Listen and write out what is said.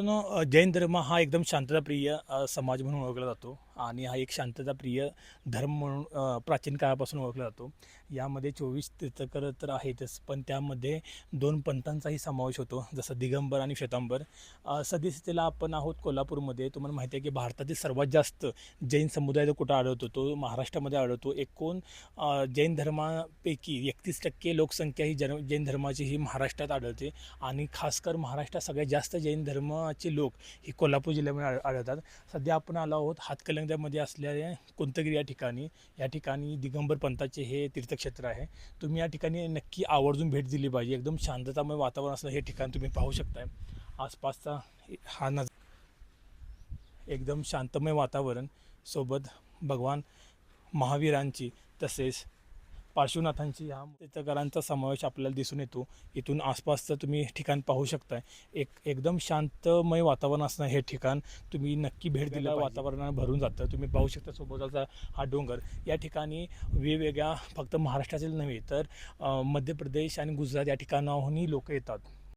जैन धर्म हा एकदम शांतताप्रिय समाज म्हणून ओळखला जातो आणि हा एक शांतताप्रिय धर्म म्हणून प्राचीन काळापासून ओळखला जातो. यामध्ये 24 तीर्थंकर तर आहेतच, पण त्यामध्ये 2 पंथांचाही समावेश होतो, जसं दिगंबर आणि श्वेतांबर. सद्यस्थितीला आपण आहोत कोल्हापूरमध्ये. तुम्हाला माहिती आहे की भारतातील सर्वात जास्त जैन समुदाय जो कुठं आढळतो तो महाराष्ट्रामध्ये आढळतो. एकूण जैन धर्मापैकी 31% लोकसंख्या ही जैन धर्माची ही महाराष्ट्रात आढळते आणि खासकर महाराष्ट्रात सगळ्यात जास्त जैन धर्माचे लोक ही कोल्हापूर जिल्ह्यामध्ये आढळतात. सध्या आपण आलो आहोत हातकणंगल्यामध्ये असलेल्या कोणतगिरी या ठिकाणी. या ठिकाणी दिगंबर पंथाचे हे तीर्थक्षेत्र आहे. तुम्ही या ठिकाणी नक्की आवर्जून भेट दिली पाहिजे. एकदम शांततामय वातावरण असलं हे ठिकाण तुम्ही पाहू शकताय. आसपासचा हा एकदम शांतमय वातावरण सोबत भगवान महावीरांची तसेच पार्श्वनाथांची ह्या तीर्थंकरांचा समावेश आपल्याला दिसून येतो. इथून आसपासचं तुम्ही ठिकाण पाहू शकताय. एकदम शांतमय वातावरण असणं हे ठिकाण तुम्ही नक्की भेट दिलं वातावरणानं भरून जातं. तुम्ही पाहू शकता सोबतचा हा डोंगर. या ठिकाणी वेगवेगळ्या फक्त महाराष्ट्रातील नव्हे तर मध्य प्रदेश आणि गुजरात या ठिकाणाहूनही लोक येतात.